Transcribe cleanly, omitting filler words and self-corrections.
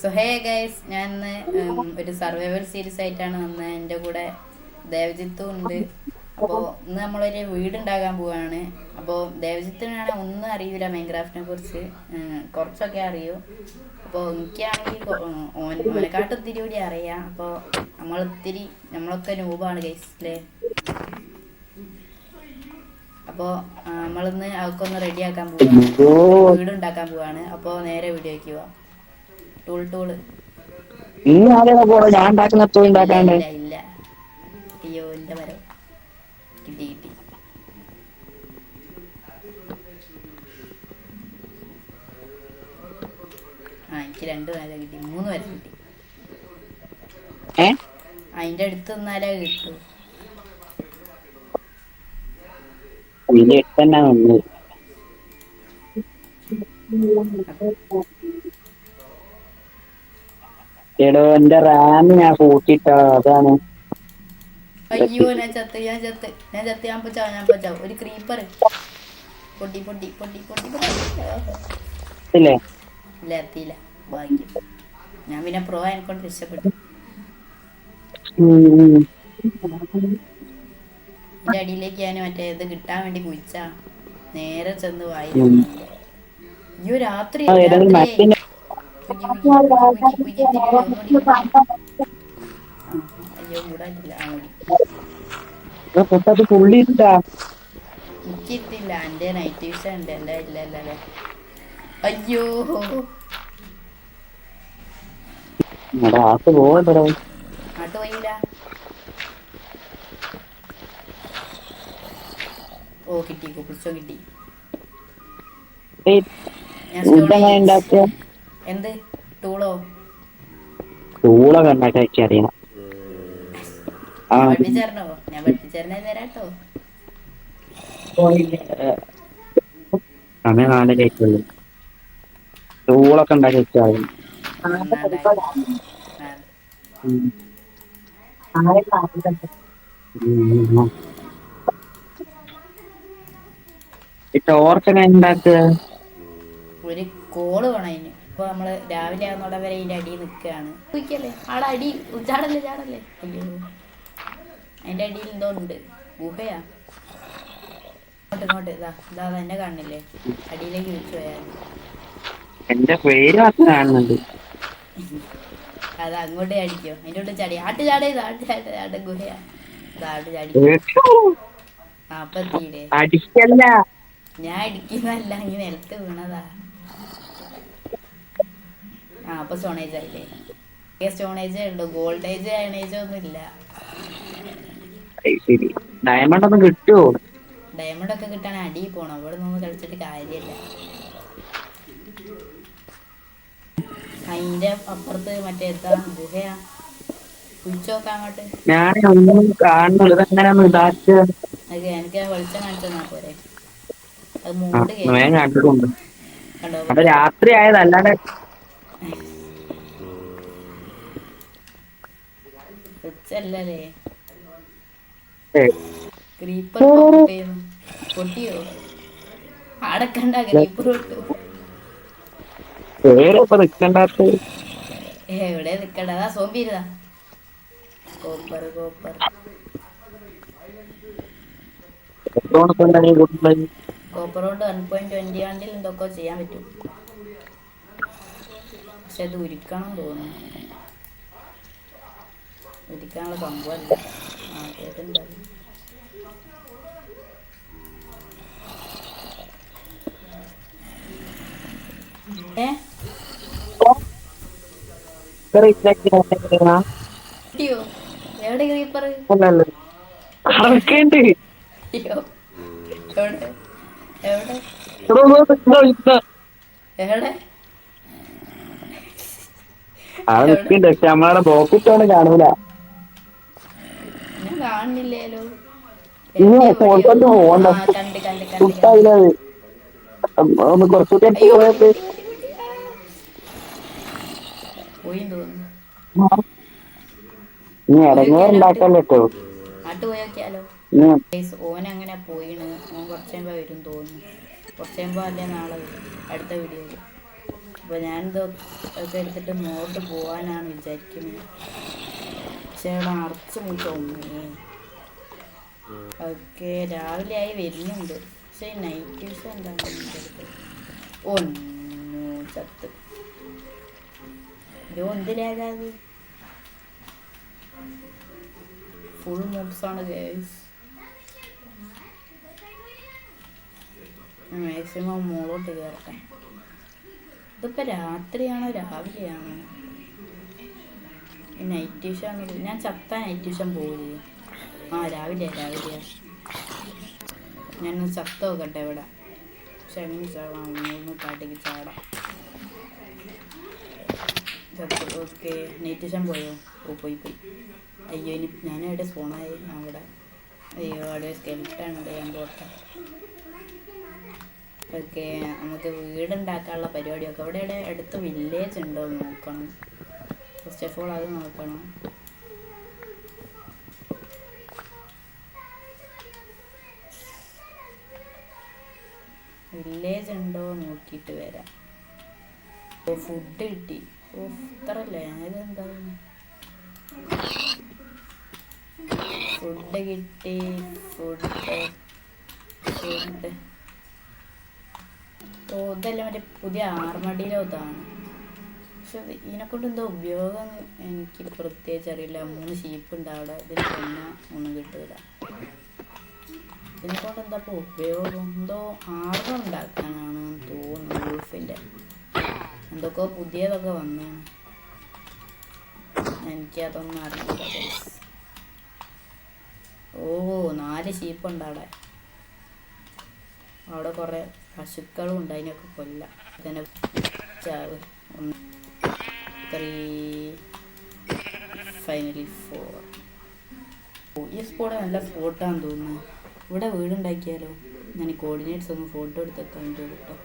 So hey guys, ഞാൻ ഇന്ന് ഒരു സർവൈവൽ സീരീസ് ആയിട്ടാണ് വന്നത്. എൻ്റെ കൂടെ ദേവജിത്തും ഉണ്ട്. അപ്പോൾ ഇന്ന് നമ്മളൊരു വീടുണ്ടാകാൻ പോവാണ്. അപ്പോൾ ദേവജിത്തിനാണ് ഒന്നും അറിയില്ല മൈൻക്രാഫ്റ്റിനെ കുറിച്ച്, കുറച്ചൊക്കെ അറിയൂ. അപ്പോൾ എനിക്കാണെങ്കിൽ ഓനെക്കാട്ടും ഒത്തിരി കൂടി അറിയാം. അപ്പോൾ നമ്മളൊക്കെ നൂബാണ് ഗൈസ് അല്ലേ. അപ്പോൾ നമ്മളിന്ന് അവർക്കൊന്ന് റെഡിയാക്കാൻ പോവാണ്, അയ്യോ വീടുണ്ടാക്കാൻ പോവാണ്. അപ്പോൾ നേരെ വീഡിയോയ്ക്ക് പോവാം. ടൂള് നീ ആരെയാണ് പോണോ? ഞാൻ ഉണ്ടാക്കുന്ന എപ്പോഴും ഇല്ല ഉണ്ടാക്കാണ്ട്. ഇല്ല ഇല്ല. അയ്യോ എൻ്റെ മരം കിട്ടി. എനിക്ക് 2 മരം കിട്ടി, 3 മരം കിട്ടി. ഏ അതിൻ്റെ അടുത്ത് നിന്നാലേ കിട്ടൂ. ഇതിന്റെ അടുത്ത് തന്നെ നിന്ന്. എടോ എന്റെ റാം ഞാൻ കൂട്ടിട്ടോ, അതാണ് അയ്യോ ഞാൻ ചത്ത്. ഞാൻ പച്ചാവും. ഒരു ക്രീപ്പർ പൊട്ടി. ഇല്ലേ? ഇല്ല, എത്തിയില്ല. ഭാഗ്യം. ഞാൻ പിന്നെ പ്രോ ആയിക്കൊണ്ട് രക്ഷപ്പെട്ടു. എൻ്റെ അടിയിലേക്ക് ഞാൻ മറ്റേ ഇത് കിട്ടാൻ വേണ്ടി കുഴിച്ചാ നേരെ ചെന്ന് വായില്ല. അയ്യോ ഏതെങ്കിലും രാത്രിയായി. മരത്തിന്റെ കുജി തിരികെ ഒന്നുകൂടി. അയ്യോ മൂടാറ്റില്ല. പൊട്ടത് പുള്ളിട്ടാ. എനിക്കിട്ടില്ല. എൻ്റെ നൈറ്റ് വിഷൻ ഉണ്ട്. ഇല്ല. അയ്യോ ആക്ക് പോകണ്ടോ? നാട്ടു പോയില്ല. ഓ കിട്ടി, പിടിച്ചോ കിട്ടി. ഞാൻ ഫുഡെങ്ങനെ ഉണ്ടാക്കുക? എന്ത് ടൂളോ? ടൂളൊക്കെ ഉണ്ടാക്കി വെച്ചറിയാം. ഞാൻ പഠിപ്പിച്ചേരണോ? ഞാൻ പഠിപ്പിച്ചേരണേ തരാട്ടോ. സമയം 4 ആയിട്ടുള്ളൂ. ടൂളൊക്കെ ഉണ്ടാക്കി വെച്ചാൽ ടോർച്ചൊക്കെ ഉണ്ടാക്കുക. ഒരു കോള് വേണം അതിന്. ഇപ്പൊ നമ്മള് രാവിലെ ആകുന്നോടെ വരെ ഇതിന്റെ അടിയിൽ നിൽക്കുകയാണ്. കുയിക്കല്ലേ ആടെ അടി. ചാടല്ലേ. അയ്യോ അതിന്റെ അടിയിൽ എന്തോ ഉണ്ട്. ഗുഹയാ. ഇങ്ങോട്ട് ഇതാ എന്നെ കാണുന്നില്ലേ? അടിയിലേക്ക് വിളിച്ചു പോയാൽ എന്റെ പേര് മാത്രം കാണുന്നുണ്ട്. അത് അങ്ങോട്ടേ അടിക്കോ. അതിൻ്റെ ഉള്ളിൽ ചാടി ആട്ട് ഗുഹയാ. ആട്ട് ചാടി. അപ്പൊ എത്തിയില്ലേ? അടിക്കല്ല, ഞാൻ ഇടിക്കുന്നല്ല, ഇങ്ങനെ നിലത്ത് വീണതാ. അപ്പൊ സ്റ്റോണേജ് ആയില്ലേ? സ്റ്റോണേജേ ഉള്ളൂ, ഗോൾഡേജ് അയണേജോ ഒന്നും ഇല്ല. ശരി. ഡയമണ്ട് ഒന്നും കിട്ടുമോ? ഡയമണ്ട് ഒക്കെ കിട്ടാൻ അടി പോണം. ഇവിടെ നിന്ന് കളിച്ചിട്ട് കാര്യമില്ല. അതിന്റെ അപ്പുറത്ത് മറ്റേ എന്താ ഗുഹയാ. കുഴിച്ചു നോക്കാം അങ്ങോട്ട്. ഞാൻ ഒന്നും കാണുന്നുള്ളൂ. ഇതെങ്ങനെയാന്ന് ഇതാക്കുക? എനിക്ക് വെളിച്ചം കാണിച്ചു തന്നാ പോരെ. അത് മൂട് ഞാൻ കണ്ടിട്ടുണ്ട്. കണ്ടോ? അത് രാത്രി ആയത് അല്ലാതെ വെച്ചല്ലേ. ക്രീപ്പർ പൊട്ടിയോ? ആടക്കണ്ട, ക്രീപ്പർ പൊട്ടു. പേരൊക്കെ നിൽക്കണ്ടാത്ത എവിടെ നിക്കണ്ട. അതാ സോംബി ഇരുതാ. കോപ്പർ കോപ്പർ കൊണ്ട് 1.20 ആണ്ടിൽ എന്തൊക്കെ ചെയ്യാൻ പറ്റും. പക്ഷെ അത് ഉരുക്കണം തോന്നുന്നു. ഉരുക്കാനുള്ള സംഭവമല്ല. കേട്ടുണ്ടാവും. കിട്ടിയോ? എവിടെ ക്രീപ്പർ? അതൊക്കെയുണ്ട്. അയ്യോ എവിടെ എവിടെ എവിടെ അതൊക്കെയുണ്ട്. പക്ഷെ നമ്മളവിടെ പോക്കിട്ടാണ് കാണൂല. ഞാൻ കാണുന്നില്ലേലോ. പോയിക്കൊണ്ട് പോകണ്ട. കുട്ടായില്ലത് ഒന്ന് കുറച്ചുകൂടി പോയത് പോയി തോന്നുന്നു. നീ ഇടങ്ങേറുണ്ടാക്കല്ലോ കേട്ടോ. നാട്ടു പോയോക്കിയാലോ. ഓനങ്ങനെ പോയിണ്. ഓൻ കുറച്ച് കഴിയുമ്പോൾ വരും തോന്നുന്നു. കുറച്ച് കഴിയുമ്പോൾ അല്ലേ നാളെ വരും അടുത്ത വീഡിയോയിൽ. അപ്പോൾ ഞാനിത് ഒക്കെ എടുത്തിട്ട് മുകളിലോട്ട് പോകാനാണ് വിചാരിക്കുന്നത്. പക്ഷേ അവിടെ അറച്ചു മുട്ടൊന്നേ. ഓക്കെ, രാവിലെ ആയി വരുന്നുണ്ട്. പക്ഷേ നൈറ്റ് ട്യൂഷൻ എന്താണ് ഒന്നു ചത്ത്. ഇത് എന്തിനാകാത് ഫുൾ മൂവ്സാണ് ഗൈസ്. മാക്സിമം മുകളോട്ട് കയറട്ടെ. ഇതിപ്പോൾ രാത്രിയാണോ രാവിലെയാണോ? നൈറ്റ് ട്യൂഷൻ ഞാൻ ചത്ത നൈറ്റ് ട്യൂഷൻ പോവില്ലേ? ആ രാവിലെയാ. ഞാനൊന്ന് ചത്ത നോക്കട്ടെ ഇവിടെ. ക്ഷമി ചാടാം, മൂന്ന് പാട്ടിക്ക് ചാടാം. ചത്തു. ഓക്കെ, നൈറ്റ് ട്യൂഷൻ പോയോ? ഓ പോയി. അയ്യോ, ഇനി ഞാനെവിടെ സ്പോണായി? അവിടെ. അയ്യോ, അവിടെ സ്കെൽട്ടൺ ഉണ്ട്. ഞാൻ പോട്ടെ. ഓക്കെ, നമുക്ക് വീടുണ്ടാക്കാനുള്ള പരിപാടിയൊക്കെ ഇവിടെ അടുത്ത് വില്ലേജ് ഉണ്ടോ എന്ന് നോക്കണം. ഫസ്റ്റ് ഓഫ് ഓൾ അത് നോക്കണം. വില്ലേജ് ഉണ്ടോ നോക്കിയിട്ട് വരാം. ഓ ഫുഡ് കിട്ടി. ഓ ഇത്ര ലേതെന്താ? ഫുഡ് കിട്ടി. ഫുഡ് ഓ ഇതെല്ലാം മറ്റേ പുതിയ ആർമടിയിലോ ഇതാണ്. പക്ഷെ ഇതിനെക്കൊണ്ട് എന്തോ ഉപയോഗം എനിക്ക് പ്രത്യേകിച്ച് അറിയില്ല. 3 ഷീപ്പ് ഉണ്ട് അവിടെ. ഇതിന് പിന്നെ ഒന്നും കിട്ടില്ല. ഇതിനെക്കൊണ്ട് എന്താ ഇപ്പോൾ ഉപയോഗം? എന്തോ ആർമർ ഉണ്ടാക്കാനാണ് തോന്നുന്നു. വൂൾഫിൻ്റെ എന്തൊക്കെയോ പുതിയതൊക്കെ വന്നാണ്. എനിക്കതൊന്നും അറിയില്ല. ഓ 4 ഷീപ്പുണ്ട് അവിടെ. അവിടെ കുറേ പശുക്കളും ഉണ്ട്. അതിനൊക്കെ കൊല്ലാം. ഇതിനെ ചാവ് 1 3 ഫൈനലി 4. ഓ ഈ സ്പോട്ട് നല്ല സ്പോട്ടാണെന്ന് തോന്നുന്നു. ഇവിടെ വീടുണ്ടാക്കിയാലോ? ഞാൻ ഈ കോർഡിനേറ്റ്സ് ഒന്ന് ഫോട്ടോ എടുത്തേക്കാൻ വേണ്ടി കേട്ടോ.